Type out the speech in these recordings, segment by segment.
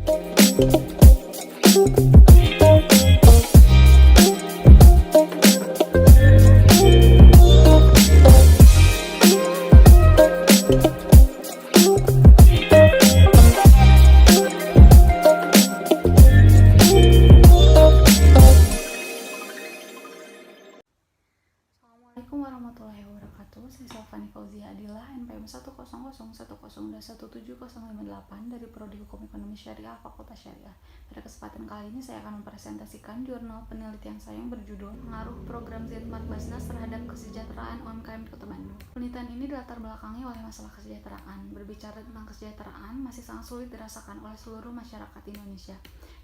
Assalamualaikum warahmatullahi wabarakatuh. Saya Sofani Fauzia Adilah, NPM 10010170058 dari Prodi Hukum Ekonomi Syariah Fakultas Syariah. Pada kesempatan kali ini saya akan mempresentasikan jurnal penelitian saya yang berjudul Pengaruh Program ZMAT Basnas terhadap Kesejahteraan UMKM di Kota Bandung. Penelitian ini dilatar belakangi oleh masalah kesejahteraan. Berbicara tentang kesejahteraan masih sangat sulit dirasakan oleh seluruh masyarakat Indonesia.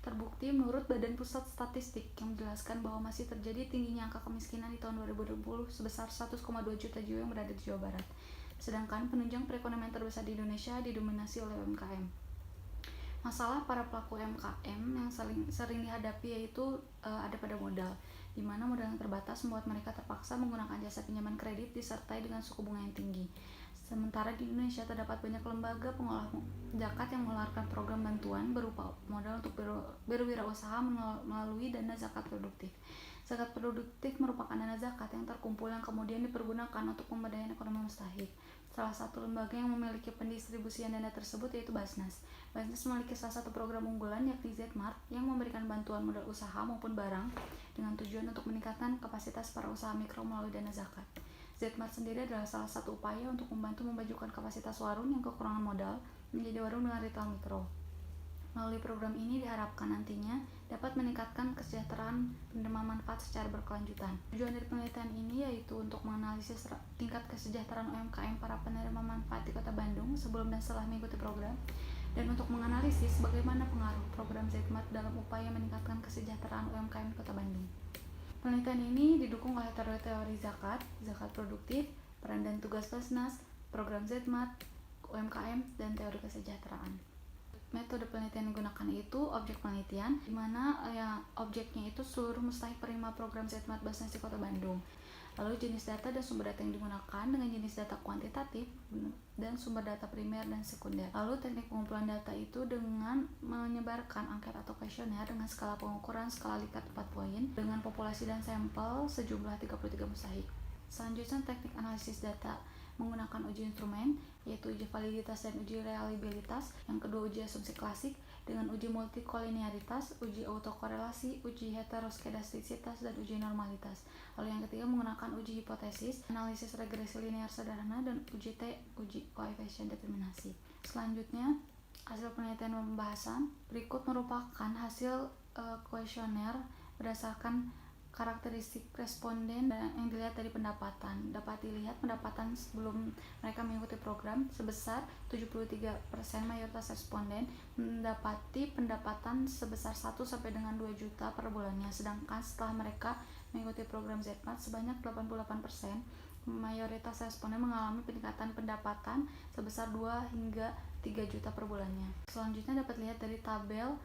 Terbukti menurut Badan Pusat Statistik yang menjelaskan bahwa masih terjadi tingginya angka kemiskinan di tahun 2020 sebesar 1,2 juta jiwa yang berada di Jawa Barat. Sedangkan penunjang perekonomian terbesar di Indonesia didominasi oleh UMKM. Masalah para pelaku UMKM yang sering dihadapi yaitu ada pada modal, di mana modal yang terbatas membuat mereka terpaksa menggunakan jasa pinjaman kredit disertai dengan suku bunga yang tinggi. Sementara di Indonesia terdapat banyak lembaga pengolah zakat yang mengeluarkan program bantuan berupa modal untuk berwirausaha melalui dana zakat produktif. Zakat produktif merupakan dana zakat yang terkumpul yang kemudian dipergunakan untuk pemberdayaan ekonomi mustahik. Salah satu lembaga yang memiliki pendistribusian dana tersebut yaitu Basnas. Basnas memiliki salah satu program unggulan yakni ZMart yang memberikan bantuan modal usaha maupun barang dengan tujuan untuk meningkatkan kapasitas para usaha mikro melalui dana zakat. ZMart sendiri adalah salah satu upaya untuk membantu memajukan kapasitas warung yang kekurangan modal menjadi warung dengan retail mikro. Melalui program ini diharapkan nantinya dapat meningkatkan kesejahteraan penerima manfaat secara berkelanjutan. Tujuan dari penelitian ini yaitu untuk menganalisis tingkat kesejahteraan UMKM para penerima manfaat di Kota Bandung sebelum dan setelah mengikuti program, dan untuk menganalisis bagaimana pengaruh program ZMart dalam upaya meningkatkan kesejahteraan UMKM di Kota Bandung. Penelitian ini didukung oleh teori zakat produktif, peran dan tugas Basnas, program ZMart, UMKM, dan teori kesejahteraan. Metode penelitian yang digunakan itu objek penelitian, di mana objeknya itu seluruh mustahik penerima program ZMart Basnas di Kota Bandung. Lalu jenis data dan sumber data yang digunakan dengan jenis data kuantitatif dan sumber data primer dan sekunder. Lalu teknik pengumpulan data itu dengan menyebarkan angket atau kuesioner dengan skala pengukuran skala Likert 4 poin dengan populasi dan sampel sejumlah 33 mustahik. Selanjutnya teknik analisis data menggunakan uji instrumen yaitu uji validitas dan uji reliabilitas. Yang kedua uji asumsi klasik dengan uji multikolinearitas, uji autokorelasi, uji heteroskedastisitas, dan uji normalitas. Lalu yang ketiga menggunakan uji hipotesis, analisis regresi linear sederhana, dan uji koefisien determinasi. Selanjutnya hasil penelitian pembahasan berikut merupakan hasil kuesioner berdasarkan karakteristik responden yang dilihat dari pendapatan. Dapat dilihat pendapatan sebelum mereka mengikuti program sebesar 73% mayoritas responden mendapati pendapatan sebesar 1 sampai dengan 2 juta per bulannya. Sedangkan setelah mereka mengikuti program ZMart sebanyak 88% mayoritas responden mengalami peningkatan pendapatan sebesar 2 hingga 3 juta per bulannya. Selanjutnya dapat dilihat dari tabel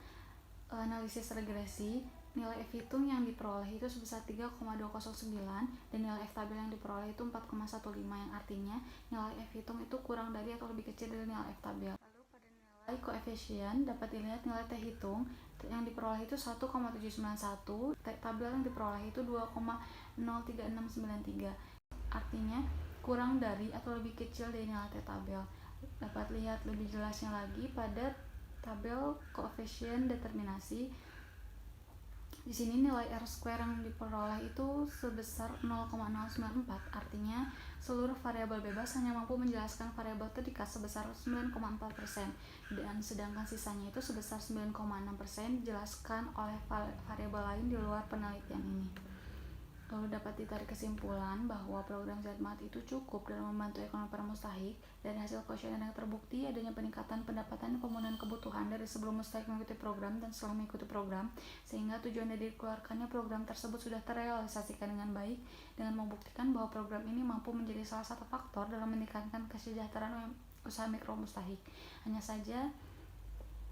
analisis regresi. Nilai F hitung yang diperoleh itu sebesar 3,209 dan nilai F tabel yang diperoleh itu 4,15, yang artinya nilai F hitung itu kurang dari atau lebih kecil dari nilai F tabel. Lalu pada nilai koefisien dapat dilihat nilai T hitung yang diperoleh itu 1,791, T tabel yang diperoleh itu 2,03693, artinya kurang dari atau lebih kecil dari nilai T tabel. Dapat lihat lebih jelasnya lagi pada tabel koefisien determinasi. Di sini nilai R² yang diperoleh itu sebesar 0,094, artinya seluruh variabel bebas hanya mampu menjelaskan variabel terdekat sebesar 9,4%, dan sedangkan sisanya itu sebesar 9,6% dijelaskan oleh variabel lain di luar penelitian ini. Lalu dapat ditarik kesimpulan bahwa program ZMart itu cukup dalam membantu ekonomi para mustahik. Dari hasil kuesioner yang terbukti adanya peningkatan pendapatan dan pemenuhan kebutuhan dari sebelum mustahik mengikuti program dan setelah mengikuti program, sehingga tujuan dari dikeluarkannya program tersebut sudah terrealisasikan dengan baik, dengan membuktikan bahwa program ini mampu menjadi salah satu faktor dalam meningkatkan kesejahteraan usaha mikro mustahik. Hanya saja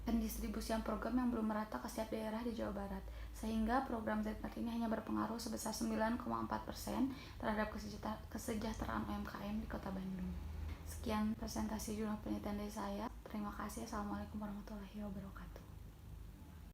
pendistribusian program yang belum merata ke setiap daerah di Jawa Barat, sehingga program ZMart ini hanya berpengaruh sebesar 9,4% terhadap kesejahteraan UMKM di Kota Bandung. Sekian presentasi jurnal penelitian dari saya. Terima kasih. Assalamualaikum warahmatullahi wabarakatuh.